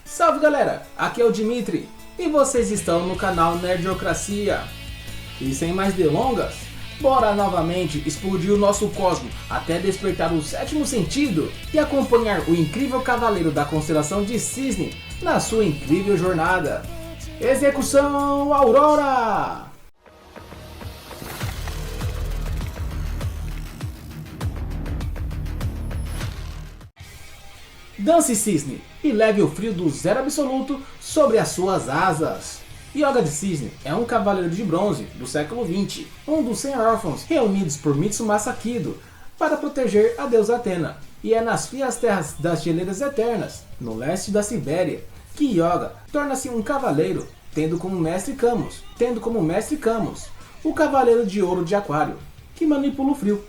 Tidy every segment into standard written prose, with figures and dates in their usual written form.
Salve galera, aqui é o Dimitri e vocês estão no canal Nerdiocracia. E sem mais delongas, bora novamente explodir o nosso cosmo até despertar o sétimo sentido e acompanhar o incrível cavaleiro da constelação de Cisne na sua incrível jornada. Execução Aurora! Dance Cisne e leve o frio do zero absoluto sobre as suas asas. Yoga de Cisne é um cavaleiro de bronze do século XX, um dos 100 órfãos reunidos por Mitsumasa Kido para proteger a deusa Atena. E é nas frias terras das geleiras eternas, no leste da Sibéria, que Yoga torna-se um cavaleiro, tendo como mestre Camus, o cavaleiro de ouro de Aquário, que manipula o frio.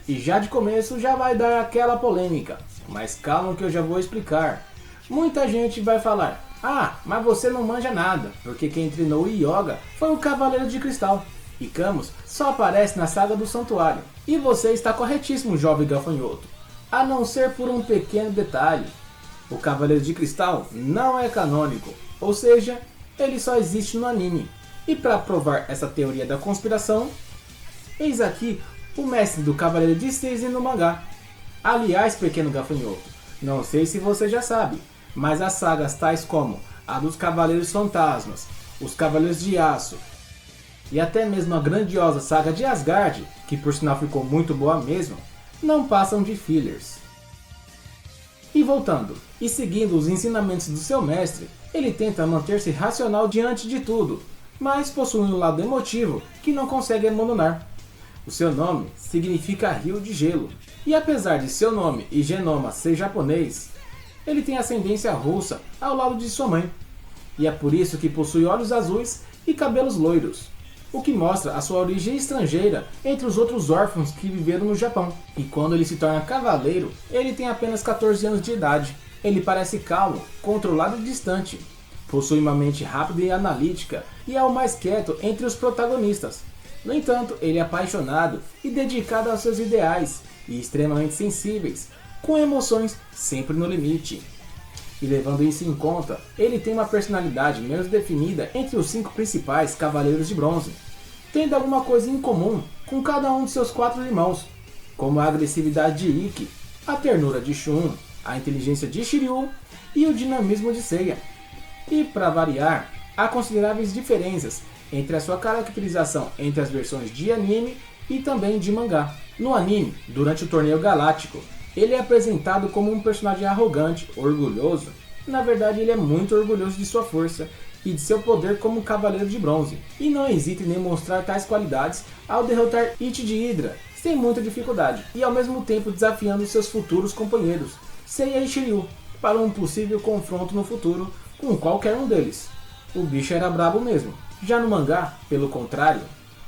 E já de começo já vai dar aquela polêmica, mas calma que eu já vou explicar. Muita gente vai falar: ah, mas você não manja nada, porque quem treinou o Yoga foi o Cavaleiro de Cristal, e Camus só aparece na saga do Santuário. E você está corretíssimo, jovem gafanhoto, a não ser por um pequeno detalhe: o Cavaleiro de Cristal não é canônico, ou seja, ele só existe no anime. E para provar essa teoria da conspiração, eis aqui o mestre do Cavaleiro de Cisne no mangá. Aliás, pequeno gafanhoto, não sei se você já sabe, mas as sagas tais como a dos Cavaleiros Fantasmas, os Cavaleiros de Aço e até mesmo a grandiosa saga de Asgard, que por sinal ficou muito boa mesmo, não passam de fillers. E voltando, e seguindo os ensinamentos do seu mestre, ele tenta manter-se racional diante de tudo, mas possui um lado emotivo que não consegue abandonar. O seu nome significa Rio de Gelo, e apesar de seu nome e genoma ser japonês, ele tem ascendência russa ao lado de sua mãe, e é por isso que possui olhos azuis e cabelos loiros, o que mostra a sua origem estrangeira entre os outros órfãos que viveram no Japão. E quando ele se torna cavaleiro, ele tem apenas 14 anos de idade. Ele parece calmo, controlado e distante, possui uma mente rápida e analítica e é o mais quieto entre os protagonistas. No entanto, ele é apaixonado e dedicado aos seus ideais e extremamente sensíveis, com emoções sempre no limite. E levando isso em conta, ele tem uma personalidade menos definida entre os 5 principais Cavaleiros de Bronze, tendo alguma coisa em comum com cada um de seus 4 irmãos, como a agressividade de Ikki, a ternura de Shun, a inteligência de Shiryu e o dinamismo de Seiya. E para variar, há consideráveis diferenças entre a sua caracterização entre as versões de anime e também de mangá. No anime, durante o torneio galáctico, ele é apresentado como um personagem arrogante, orgulhoso. Na verdade, ele é muito orgulhoso de sua força e de seu poder como Cavaleiro de Bronze, e não hesita em demonstrar tais qualidades ao derrotar Ichi de Hydra sem muita dificuldade, e ao mesmo tempo desafiando seus futuros companheiros, Seiya e Shiryu, para um possível confronto no futuro com qualquer um deles. O bicho era brabo mesmo. Já no mangá, pelo contrário,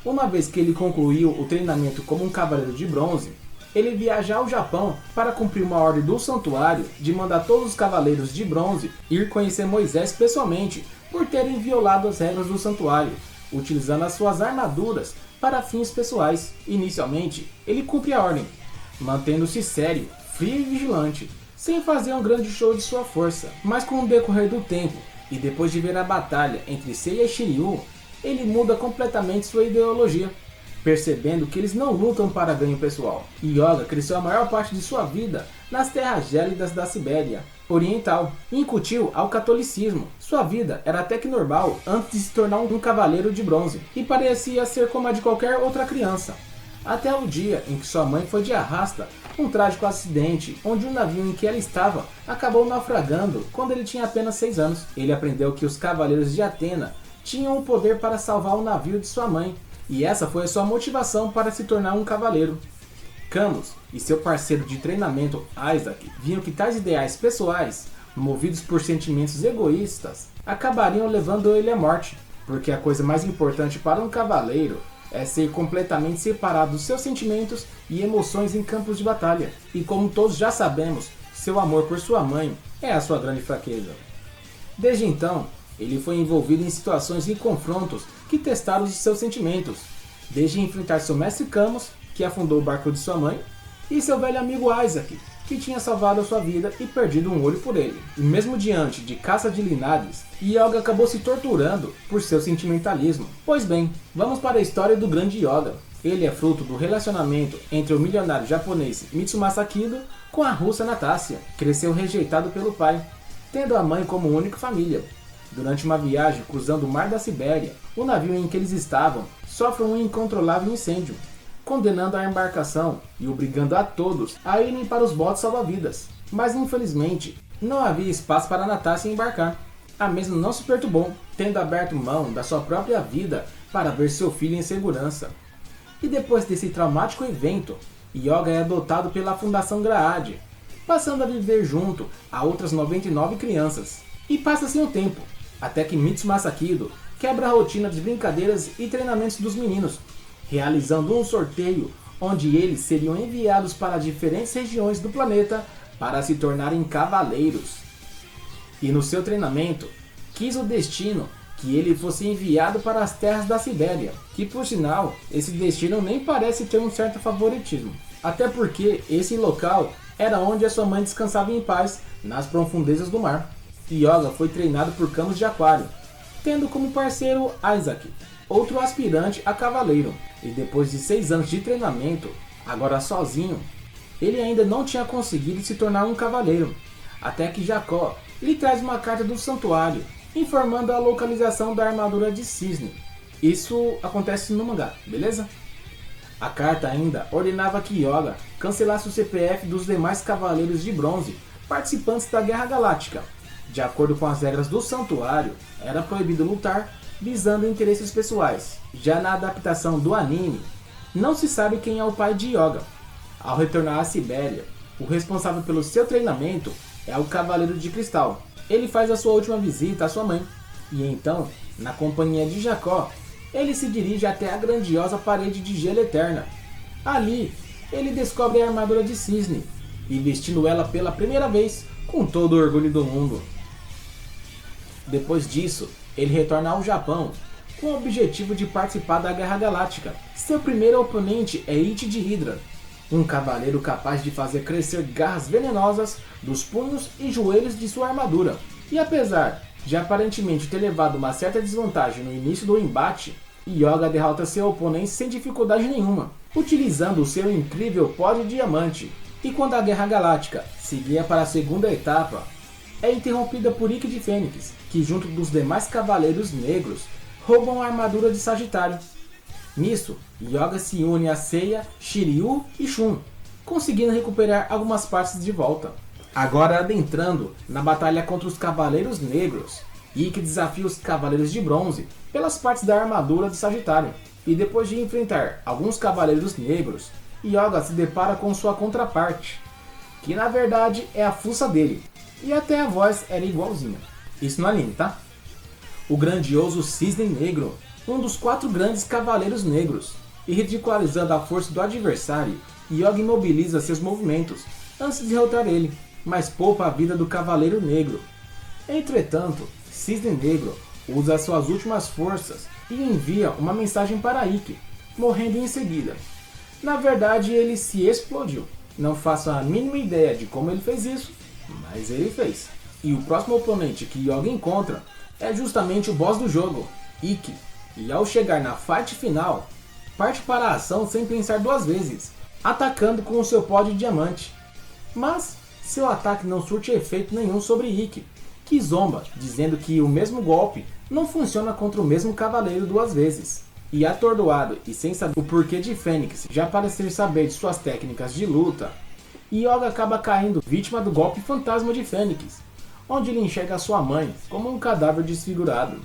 uma vez que ele concluiu o treinamento como um Cavaleiro de Bronze, ele viaja ao Japão para cumprir uma ordem do Santuário de mandar todos os Cavaleiros de Bronze ir conhecer Moisés pessoalmente por terem violado as regras do Santuário, utilizando as suas armaduras para fins pessoais. Inicialmente, ele cumpre a ordem, mantendo-se sério, frio e vigilante, sem fazer um grande show de sua força, mas com o decorrer do tempo, e depois de ver a batalha entre Seiya e Shiryu, ele muda completamente sua ideologia, percebendo que eles não lutam para ganho pessoal. Yoga cresceu a maior parte de sua vida nas terras gélidas da Sibéria Oriental e incutiu ao catolicismo. Sua vida era até que normal antes de se tornar um cavaleiro de bronze, e parecia ser como a de qualquer outra criança. Até o dia em que sua mãe foi de arrasta um trágico acidente, onde o navio em que ela estava acabou naufragando quando ele tinha apenas 6 anos. Ele aprendeu que os Cavaleiros de Atena tinham o poder para salvar o navio de sua mãe, e essa foi a sua motivação para se tornar um cavaleiro. Camus e seu parceiro de treinamento Isaac viam que tais ideais pessoais, movidos por sentimentos egoístas, acabariam levando ele à morte, porque a coisa mais importante para um cavaleiro é ser completamente separado dos seus sentimentos e emoções em campos de batalha. E como todos já sabemos, seu amor por sua mãe é a sua grande fraqueza. Desde então, ele foi envolvido em situações e confrontos que testaram os seus sentimentos, desde enfrentar seu mestre Camus, que afundou o barco de sua mãe, e seu velho amigo Isaac, que tinha salvado a sua vida e perdido um olho por ele. E mesmo diante de caça de linhares, Yoga acabou se torturando por seu sentimentalismo. Pois bem, vamos para a história do grande Yoga. Ele é fruto do relacionamento entre o milionário japonês Mitsumasa Kido com a russa Natasha. Cresceu rejeitado pelo pai, tendo a mãe como única família. Durante uma viagem cruzando o mar da Sibéria, o navio em que eles estavam sofre um incontrolável incêndio, condenando a embarcação e obrigando a todos a irem para os botes salva-vidas. Mas infelizmente, não havia espaço para Natasha embarcar. A mesma não se perturbou, tendo aberto mão da sua própria vida para ver seu filho em segurança. E depois desse traumático evento, Yoga é adotado pela Fundação Graad, passando a viver junto a outras 99 crianças. E passa-se um tempo, até que Mitsumasa Kido quebra a rotina de brincadeiras e treinamentos dos meninos, realizando um sorteio onde eles seriam enviados para diferentes regiões do planeta para se tornarem cavaleiros. E no seu treinamento, quis o destino que ele fosse enviado para as terras da Sibéria, que por sinal, esse destino nem parece ter um certo favoritismo, até porque esse local era onde a sua mãe descansava em paz nas profundezas do mar. Yoga foi treinado por Camus de Aquário, tendo como parceiro Isaac, outro aspirante a cavaleiro, e depois de 6 anos de treinamento, agora sozinho, ele ainda não tinha conseguido se tornar um cavaleiro, até que Jacó lhe traz uma carta do santuário, informando a localização da armadura de cisne. Isso acontece no mangá, beleza? A carta ainda ordenava que Yoga cancelasse o CPF dos demais cavaleiros de bronze participantes da Guerra Galáctica. De acordo com as regras do santuário, era proibido lutar visando interesses pessoais. Já na adaptação do anime, não se sabe quem é o pai de Yoga. Ao retornar à Sibéria, o responsável pelo seu treinamento é o Cavaleiro de Cristal. Ele faz a sua última visita à sua mãe, e então, na companhia de Jacó, ele se dirige até a grandiosa parede de gelo eterna. Ali, ele descobre a armadura de cisne, e vestindo ela pela primeira vez, com todo o orgulho do mundo. Depois disso, ele retorna ao Japão, com o objetivo de participar da Guerra Galáctica. Seu primeiro oponente é Ichi de Hydra, um cavaleiro capaz de fazer crescer garras venenosas dos punhos e joelhos de sua armadura. E apesar de aparentemente ter levado uma certa desvantagem no início do embate, Yoga derrota seu oponente sem dificuldade nenhuma, utilizando o seu incrível pó de diamante. E quando a Guerra Galáctica seguia para a segunda etapa, é interrompida por Ikki de Fênix, que junto dos demais cavaleiros negros, roubam a armadura de Sagitário. Nisso, Yoga se une a Seiya, Shiryu e Shun, conseguindo recuperar algumas partes de volta. Agora adentrando na batalha contra os Cavaleiros Negros, Ikki desafia os Cavaleiros de Bronze pelas partes da armadura de Sagitário. E depois de enfrentar alguns Cavaleiros Negros, Yoga se depara com sua contraparte, que na verdade é a fuça dele, e até a voz era igualzinha. Isso no anime, tá? O grandioso Cisne Negro, um dos 4 grandes Cavaleiros Negros, e ridicularizando a força do adversário, Yoga imobiliza seus movimentos antes de derrotar ele, mas poupa a vida do Cavaleiro Negro. Entretanto, Cisne Negro usa suas últimas forças e envia uma mensagem para Ikki, morrendo em seguida. Na verdade, ele se explodiu. Não faço a mínima ideia de como ele fez isso, mas ele fez. E o próximo oponente que Yoga encontra é justamente o boss do jogo, Ikki. E ao chegar na fight final, parte para a ação sem pensar 2 vezes, atacando com o seu pó de diamante. Mas seu ataque não surte efeito nenhum sobre Ikki, que zomba, dizendo que o mesmo golpe não funciona contra o mesmo cavaleiro 2 vezes. E atordoado e sem saber o porquê de Fênix já parecer saber de suas técnicas de luta, Yoga acaba caindo vítima do golpe fantasma de Fênix, onde ele enxerga sua mãe como um cadáver desfigurado.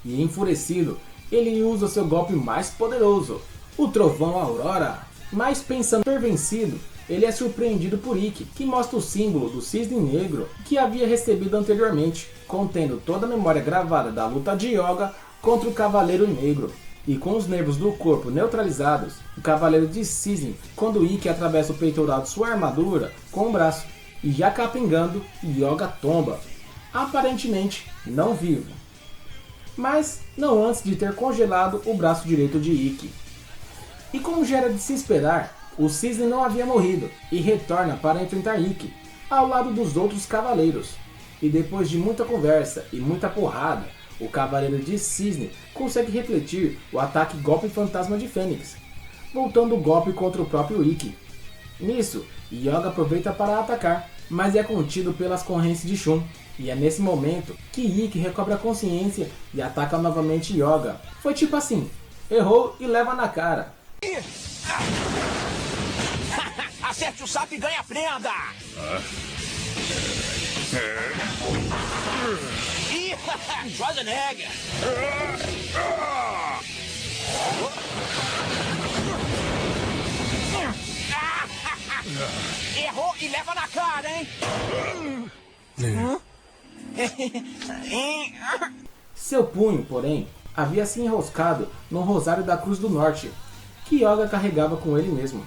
E enfurecido, ele usa seu golpe mais poderoso, o Trovão Aurora. Mas pensando ter vencido, ele é surpreendido por Ikki, que mostra o símbolo do Cisne Negro que havia recebido anteriormente, contendo toda a memória gravada da luta de Yoga contra o Cavaleiro Negro. E com os nervos do corpo neutralizados, o Cavaleiro de Cisne, quando Ikki atravessa o peitoral de sua armadura com o braço, e já capengando, Yoga tomba, aparentemente não vivo. Mas não antes de ter congelado o braço direito de Ikki. E como já era de se esperar, o Cisne não havia morrido e retorna para enfrentar Ikki, ao lado dos outros cavaleiros. E depois de muita conversa e muita porrada, o Cavaleiro de Cisne consegue refletir o ataque Golpe Fantasma de Fênix, voltando o golpe contra o próprio Ikki. Nisso, Yoga aproveita para atacar, mas é contido pelas correntes de Shun. E é nesse momento que Ikki recobra a consciência e ataca novamente Yoga. Foi tipo assim, errou e leva na cara. Acerte o sapo e ganha a prenda! Schwarzenegger! Errou e leva na cara, hein? Seu punho, porém, havia se enroscado no Rosário da Cruz do Norte, que Yoga carregava com ele mesmo.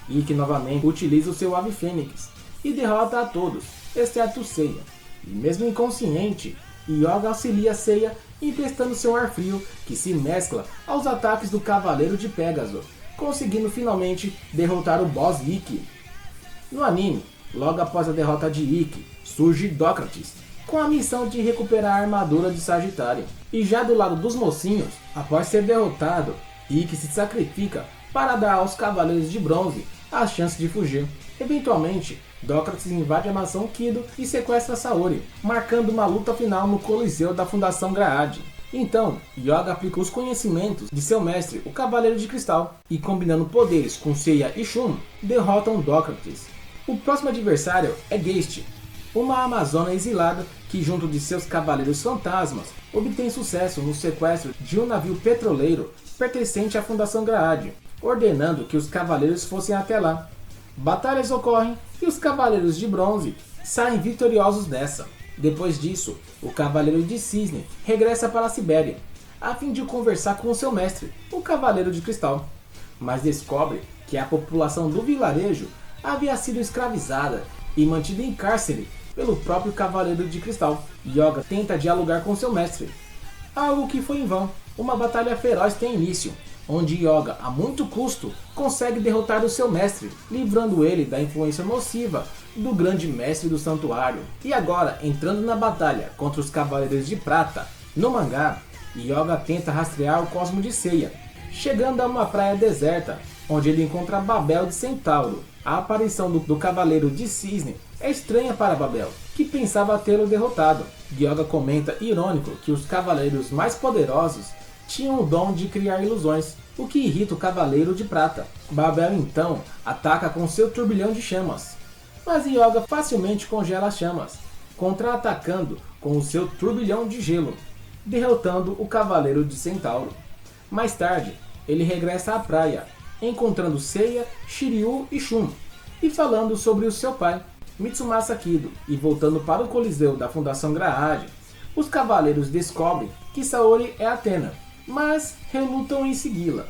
Ikki novamente utiliza o seu Ave Fênix e derrota a todos, exceto Seiya. E mesmo inconsciente, Yoga auxilia Seiya emprestando seu ar frio, que se mescla aos ataques do Cavaleiro de Pégaso, conseguindo finalmente derrotar o boss Ikki. No anime, logo após a derrota de Ikki, surge Dócrates, com a missão de recuperar a armadura de Sagitário. E já do lado dos mocinhos, após ser derrotado, Ikki se sacrifica para dar aos Cavaleiros de Bronze a chance de fugir. Eventualmente, Dócrates invade a mansão Kido e sequestra Saori, marcando uma luta final no Coliseu da Fundação Graad. Então, Yoga aplica os conhecimentos de seu mestre, o Cavaleiro de Cristal, e combinando poderes com Seiya e Shun, derrotam Dócrates. O próximo adversário é Geist, uma amazona exilada que, junto de seus cavaleiros fantasmas, obtém sucesso no sequestro de um navio petroleiro pertencente à Fundação Graad, ordenando que os cavaleiros fossem até lá. Batalhas ocorrem e os Cavaleiros de Bronze saem vitoriosos dessa. Depois disso, o Cavaleiro de Cisne regressa para a Sibéria, a fim de conversar com seu mestre, o Cavaleiro de Cristal, mas descobre que a população do vilarejo havia sido escravizada e mantida em cárcere pelo próprio Cavaleiro de Cristal. Yoga tenta dialogar com seu mestre, algo que foi em vão. Uma batalha feroz tem início, onde Yoga, a muito custo, consegue derrotar o seu mestre, livrando ele da influência nociva do grande mestre do santuário. E agora, entrando na batalha contra os Cavaleiros de Prata, no mangá, Yoga tenta rastrear o cosmo de Seiya, chegando a uma praia deserta, onde ele encontra Babel de Centauro. A aparição do Cavaleiro de Cisne é estranha para Babel, que pensava tê-lo derrotado. Yoga comenta irônico que os cavaleiros mais poderosos tinham o dom de criar ilusões, o que irrita o Cavaleiro de Prata. Babel então ataca com seu turbilhão de chamas, mas Yoga facilmente congela as chamas, contra-atacando com o seu turbilhão de gelo, derrotando o Cavaleiro de Centauro. Mais tarde, ele regressa à praia, encontrando Seiya, Shiryu e Shun, e falando sobre o seu pai, Mitsumasa Kido, e voltando para o Coliseu da Fundação Graad, os cavaleiros descobrem que Saori é Athena, mas relutam em segui-la.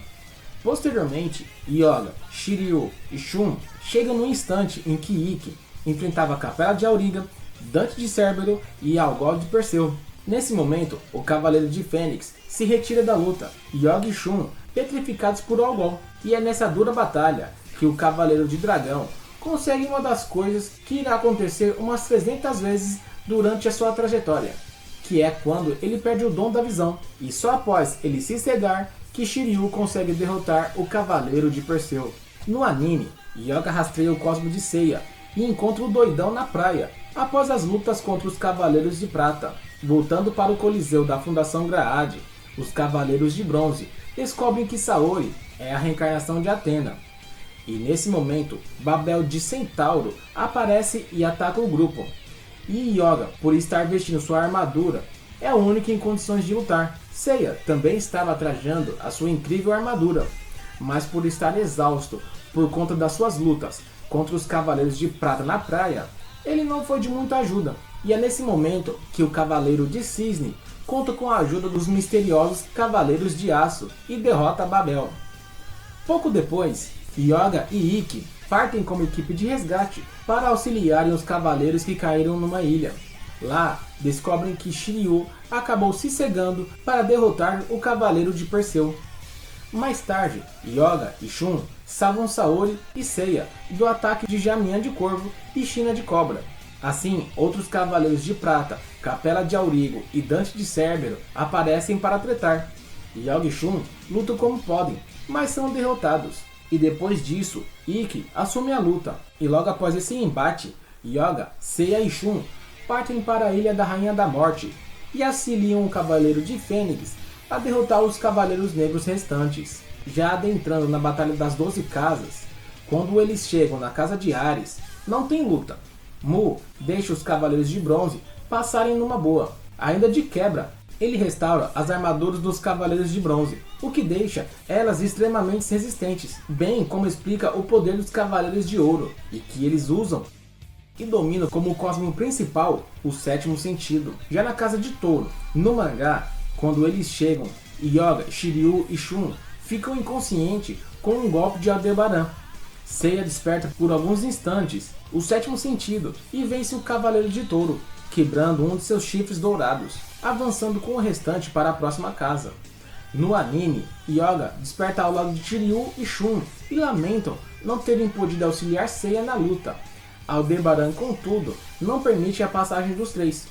Posteriormente, Yoga, Shiryu e Shun chegam no instante em que Ikki enfrentava a Capela de Auriga, Dante de Cérbero e Algol de Perseu. Nesse momento, o Cavaleiro de Fênix se retira da luta, Yoga e Shun petrificados por Algol, e é nessa dura batalha que o Cavaleiro de Dragão consegue uma das coisas que irá acontecer umas 300 vezes durante a sua trajetória, que é quando ele perde o dom da visão, e só após ele se cegar que Shiryu consegue derrotar o Cavaleiro de Perseu. No anime, Yoga rastreia o cosmo de Seiya e encontra o doidão na praia, após as lutas contra os Cavaleiros de Prata. Voltando para o Coliseu da Fundação Graad, os Cavaleiros de Bronze descobrem que Saori é a reencarnação de Athena. E nesse momento, Babel de Centauro aparece e ataca o grupo. E Yoga, por estar vestindo sua armadura, é o único em condições de lutar. Seiya também estava trajando a sua incrível armadura, mas por estar exausto por conta das suas lutas contra os Cavaleiros de Prata na praia, ele não foi de muita ajuda. E é nesse momento que o Cavaleiro de Cisne conta com a ajuda dos misteriosos Cavaleiros de Aço e derrota Babel. Pouco depois, Yoga e Ikki partem como equipe de resgate para auxiliarem os cavaleiros que caíram numa ilha. Lá, descobrem que Shiryu acabou se cegando para derrotar o Cavaleiro de Perseu. Mais tarde, Yoga e Shun salvam Saori e Seiya do ataque de Jamian de Corvo e China de Cobra. Assim, outros Cavaleiros de Prata, Capela de Aurigo e Dante de Cérbero aparecem para tretar. Yoga e Shun lutam como podem, mas são derrotados. E depois disso, Ikki assume a luta. E logo após esse embate, Yoga, Seiya e Shun partem para a Ilha da Rainha da Morte e auxiliam o Cavaleiro de Fênix a derrotar os Cavaleiros Negros restantes. Já adentrando na Batalha das 12 Casas, quando eles chegam na Casa de Ares, não tem luta. Mu deixa os Cavaleiros de Bronze passarem numa boa. Ainda de quebra, ele restaura as armaduras dos Cavaleiros de Bronze, o que deixa elas extremamente resistentes, bem como explica o poder dos Cavaleiros de Ouro, e que eles usam e dominam como cosmo principal o sétimo sentido. Já na Casa de Touro, no mangá, quando eles chegam, Yoga, Shiryu e Shun ficam inconscientes com um golpe de Aldebaran. Seiya desperta por alguns instantes o sétimo sentido e vence o Cavaleiro de Touro, quebrando um de seus chifres dourados, avançando com o restante para a próxima casa. No anime, Yoga desperta ao lado de Shiryu e Shun e lamentam não terem podido auxiliar Seiya na luta. Aldebaran, contudo, não permite a passagem dos três.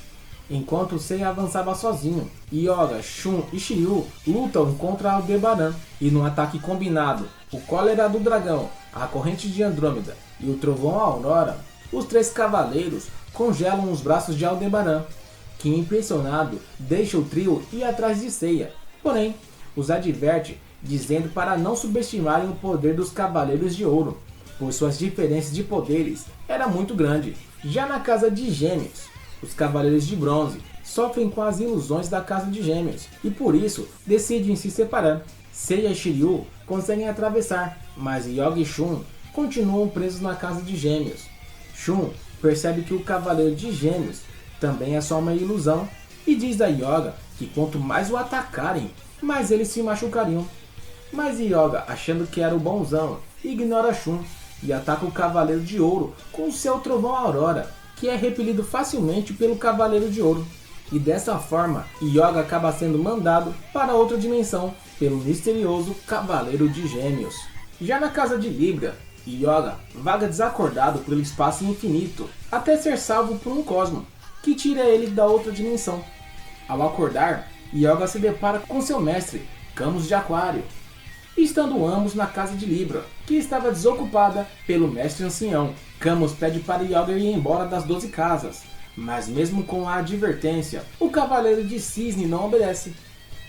Enquanto Seiya avançava sozinho, Yoga, Shun e Shiryu lutam contra Aldebaran, e no ataque combinado, o Cólera do Dragão, a Corrente de Andrômeda e o Trovão Aurora, os três cavaleiros congelam os braços de Aldebaran, que impressionado deixa o trio ir atrás de Seiya, porém os adverte dizendo para não subestimarem o poder dos Cavaleiros de Ouro, pois suas diferenças de poderes era muito grande. Já na Casa de Gêmeos, os Cavaleiros de Bronze sofrem com as ilusões da Casa de Gêmeos e por isso decidem se separar. Seiya e Shiryu conseguem atravessar, mas Yoga e Shun continuam presos na Casa de Gêmeos. Shun percebe que o Cavaleiro de Gêmeos também é só uma ilusão e diz a Yoga que quanto mais o atacarem, mais eles se machucariam. Mas Yoga, achando que era o bonzão, ignora Shun e ataca o Cavaleiro de Ouro com seu Trovão Aurora, que é repelido facilmente pelo Cavaleiro de Ouro. E dessa forma, Yoga acaba sendo mandado para outra dimensão pelo misterioso Cavaleiro de Gêmeos. Já na Casa de Libra, Yoga vaga desacordado pelo espaço infinito até ser salvo por um cosmo, que tira ele da outra dimensão. Ao acordar, Yoga se depara com seu mestre, Camus de Aquário, estando ambos na Casa de Libra, que estava desocupada pelo mestre ancião. Camus pede para Yoga ir embora das 12 casas, mas mesmo com a advertência, o Cavaleiro de Cisne não obedece.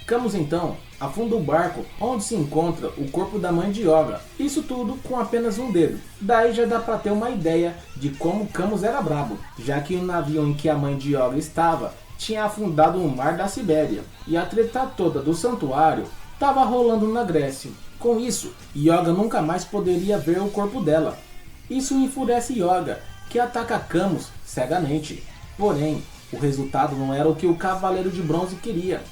Camus então afunda o barco onde se encontra o corpo da mãe de Yoga, isso tudo com apenas um dedo. Daí já dá para ter uma ideia de como Camus era brabo, já que o navio em que a mãe de Yoga estava tinha afundado no mar da Sibéria, e a treta toda do santuário estava rolando na Grécia. Com isso, Yoga nunca mais poderia ver o corpo dela. Isso enfurece Yoga, que ataca Camus cegamente. Porém, o resultado não era o que o Cavaleiro de Bronze queria.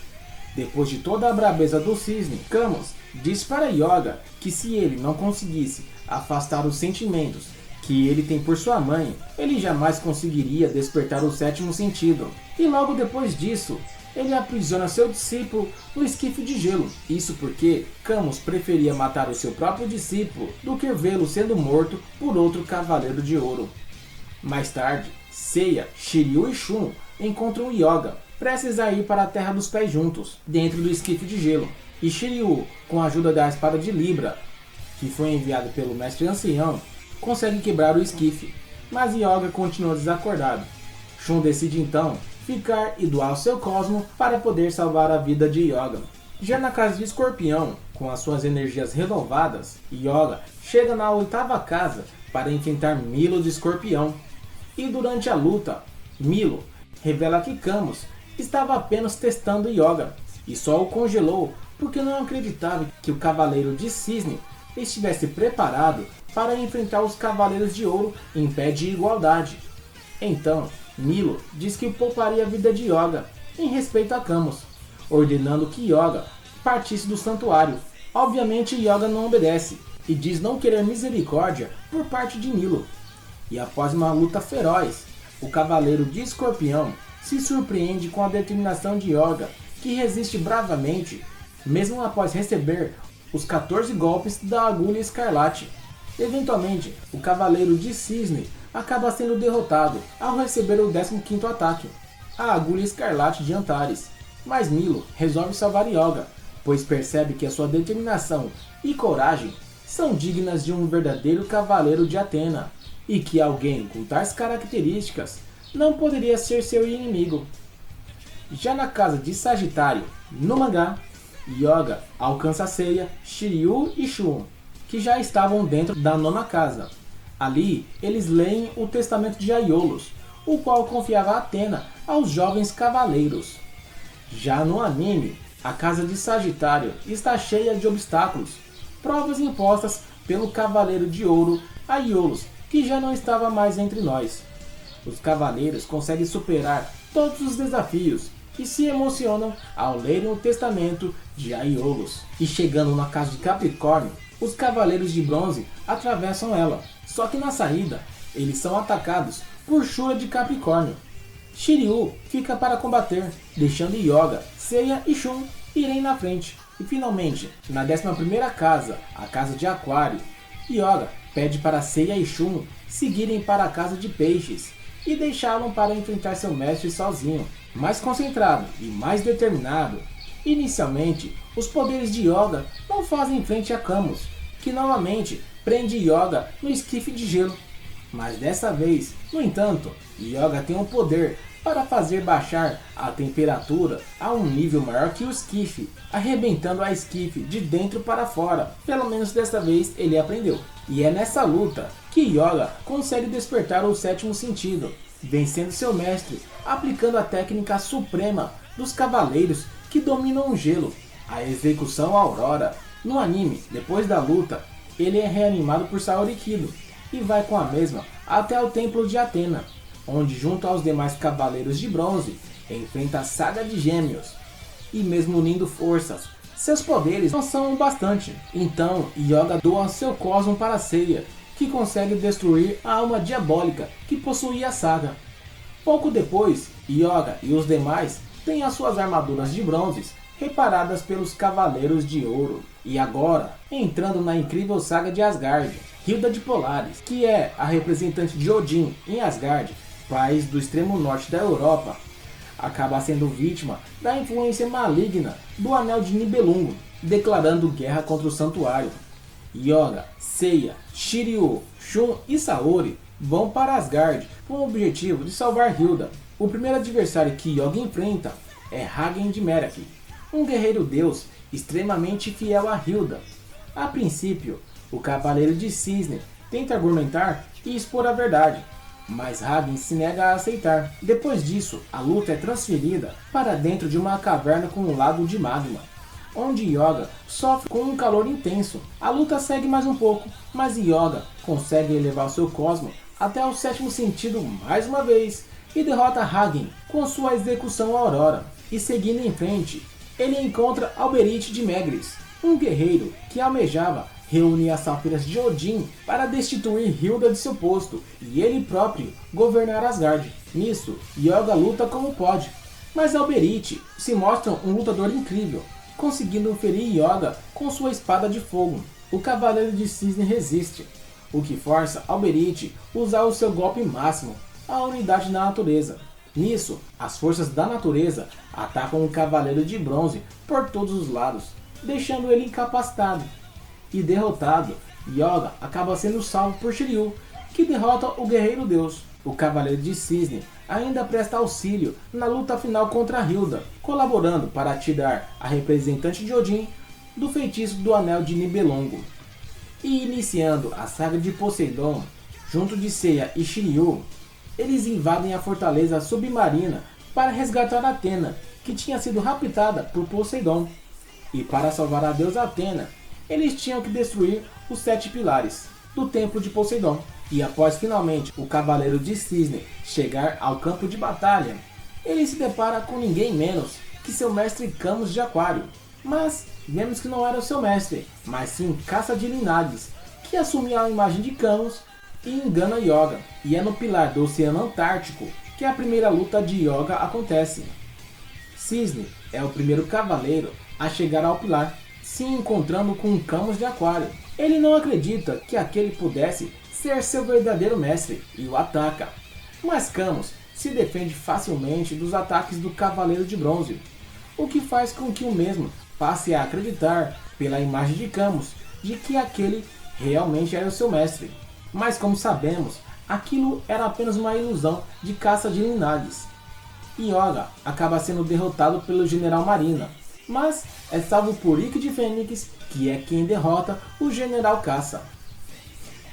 Depois de toda a brabeza do cisne, Camus disse para Yoga que se ele não conseguisse afastar os sentimentos que ele tem por sua mãe, ele jamais conseguiria despertar o sétimo sentido. E logo depois disso, ele aprisiona seu discípulo no esquife de gelo. Isso porque Camus preferia matar o seu próprio discípulo do que vê-lo sendo morto por outro Cavaleiro de Ouro. Mais tarde, Seiya, Shiryu e Shun encontram Yoga, prestes a ir para a Terra dos Pés juntos, dentro do esquife de gelo. E Shiryu, com a ajuda da espada de Libra, que foi enviada pelo mestre ancião, consegue quebrar o esquife, mas Yoga continua desacordado. Shun decide então ficar e doar o seu cosmo para poder salvar a vida de Yoga. Já na Casa de Escorpião, com as suas energias renovadas, Yoga chega na 8ª casa para enfrentar Milo de Escorpião. E durante a luta, Milo revela que Camus estava apenas testando Yoga e só o congelou porque não acreditava que o Cavaleiro de Cisne estivesse preparado para enfrentar os Cavaleiros de Ouro em pé de igualdade. Então, Milo diz que pouparia a vida de Yoga em respeito a Camus, ordenando que Yoga partisse do santuário. Obviamente Yoga não obedece e diz não querer misericórdia por parte de Milo. E após uma luta feroz, o Cavaleiro de Escorpião se surpreende com a determinação de Yoga, que resiste bravamente, mesmo após receber os 14 golpes da Agulha Escarlate. Eventualmente, o Cavaleiro de Cisne acaba sendo derrotado ao receber o 15º ataque, a Agulha Escarlate de Antares. Mas Milo resolve salvar Yoga, pois percebe que a sua determinação e coragem são dignas de um verdadeiro Cavaleiro de Athena, e que alguém com tais características não poderia ser seu inimigo. Já na casa de Sagitário, no mangá, Yoga alcança Seiya, Shiryu e Shun, que já estavam dentro da 9ª casa. Ali, eles leem o testamento de Aiolos, o qual confiava Athena aos jovens cavaleiros. Já no anime, a casa de Sagitário está cheia de obstáculos, provas impostas pelo Cavaleiro de Ouro, Aiolos, que já não estava mais entre nós. Os cavaleiros conseguem superar todos os desafios e se emocionam ao lerem o testamento de Aiolos. E chegando na casa de Capricórnio, os Cavaleiros de Bronze atravessam ela, só que na saída, eles são atacados por Shura de Capricórnio. Shiryu fica para combater, deixando Yoga, Seiya e Shun irem na frente. E finalmente, na 11ª casa, a casa de Aquário, Yoga pede para Seiya e Shun seguirem para a casa de Peixes e deixá-lo para enfrentar seu mestre sozinho, mais concentrado e mais determinado. Inicialmente, os poderes de Yoga não fazem frente a Camus, que novamente prende Yoga no esquife de gelo. Mas dessa vez, no entanto, Yoga tem um poder para fazer baixar a temperatura a um nível maior que o esquife, arrebentando a esquife de dentro para fora. Pelo menos dessa vez ele aprendeu. E é nessa luta que Yoga consegue despertar o 7º sentido, vencendo seu mestre, aplicando a técnica suprema dos cavaleiros que dominam o gelo, a execução Aurora. No anime, depois da luta, ele é reanimado por Saori Kido e vai com a mesma até o templo de Athena, onde junto aos demais cavaleiros de bronze, enfrenta a saga de Gêmeos. E mesmo unindo forças, seus poderes não são o bastante. Então Yoga doa seu cosmo para Seiya, que consegue destruir a alma diabólica que possuía a saga. Pouco depois, Yoga e os demais têm as suas armaduras de bronze reparadas pelos Cavaleiros de Ouro. E agora, entrando na incrível saga de Asgard, Hilda de Polaris, que é a representante de Odin em Asgard, país do extremo norte da Europa, acaba sendo vítima da influência maligna do Anel de Nibelungo, declarando guerra contra o santuário. Yoga, Seiya, Shiryu, Shun e Saori vão para Asgard com o objetivo de salvar Hilda. O primeiro adversário que Yoga enfrenta é Hagen de Merak, um guerreiro deus extremamente fiel a Hilda. A princípio, o Cavaleiro de Cisne tenta argumentar e expor a verdade, mas Hagen se nega a aceitar. Depois disso, a luta é transferida para dentro de uma caverna com um lago de magma, onde Yoga sofre com um calor intenso. A luta segue mais um pouco, mas Yoga consegue elevar seu cosmo até o 7º sentido mais uma vez e derrota Hagen com sua execução Aurora. E seguindo em frente, ele encontra Alberich de Megris, um guerreiro que almejava reunir as Safiras de Odin para destituir Hilda de seu posto e ele próprio governar Asgard. Nisso, Yoga luta como pode, mas Alberich se mostra um lutador incrível, conseguindo ferir Yoga com sua espada de fogo. O Cavaleiro de Cisne resiste, o que força Alberich a usar o seu golpe máximo, a unidade da natureza. Nisso, as forças da natureza atacam o Cavaleiro de Bronze por todos os lados, deixando ele incapacitado. E derrotado, Yoga acaba sendo salvo por Shiryu, que derrota o Guerreiro Deus. O Cavaleiro de Cisne ainda presta auxílio na luta final contra Hilda, colaborando para tirar a representante de Odin do feitiço do Anel de Nibelungo. E iniciando a saga de Poseidon, junto de Seiya e Shiryu, eles invadem a fortaleza submarina para resgatar Athena, que tinha sido raptada por Poseidon. E para salvar a deusa Athena, eles tinham que destruir os 7 pilares do templo de Poseidon. E após finalmente o Cavaleiro de Cisne chegar ao campo de batalha, ele se depara com ninguém menos que seu mestre Camus de Aquário. Mas vemos que não era o seu mestre, mas sim Caça de Linares, que assume a imagem de Camus e engana Yoga. E é no pilar do Oceano Antártico que a primeira luta de Yoga acontece. Cisne é o primeiro cavaleiro a chegar ao pilar, se encontrando com Camus de Aquário. Ele não acredita que aquele pudesse ser seu verdadeiro mestre e o ataca. Mas Camus se defende facilmente dos ataques do Cavaleiro de Bronze, o que faz com que o mesmo passe a acreditar, pela imagem de Camus, de que aquele realmente era o seu mestre. Mas como sabemos, aquilo era apenas uma ilusão de caça de linares. Yoga acaba sendo derrotado pelo General Marina, mas é salvo por Ikki de Fênix, que é quem derrota o General Caça.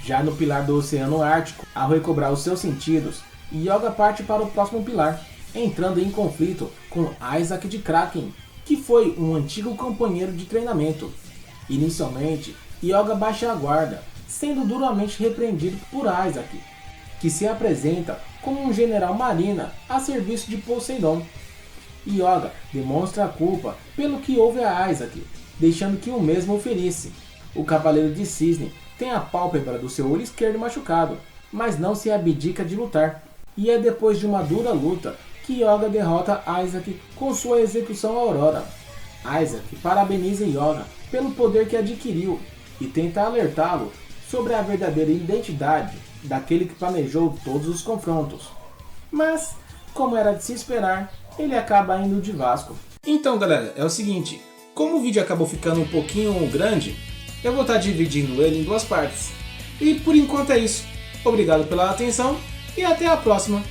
Já no pilar do Oceano Ártico, ao recobrar os seus sentidos, Yoga parte para o próximo pilar, entrando em conflito com Isaac de Kraken, que foi um antigo companheiro de treinamento. Inicialmente, Yoga baixa a guarda, sendo duramente repreendido por Isaac, que se apresenta como um general marina a serviço de Poseidon. Yoga demonstra a culpa pelo que houve a Isaac, deixando que o mesmo o ferisse. O Cavaleiro de Cisne tem a pálpebra do seu olho esquerdo machucado, mas não se abdica de lutar. E é depois de uma dura luta que Yoga derrota Isaac com sua execução Aurora. Isaac parabeniza Yoga pelo poder que adquiriu e tenta alertá-lo sobre a verdadeira identidade daquele que planejou todos os confrontos. Mas, como era de se esperar, ele acaba indo de Vasco. Então galera, é o seguinte, como o vídeo acabou ficando um pouquinho grande, eu vou estar dividindo ele em duas partes. E por enquanto é isso. Obrigado pela atenção e até a próxima.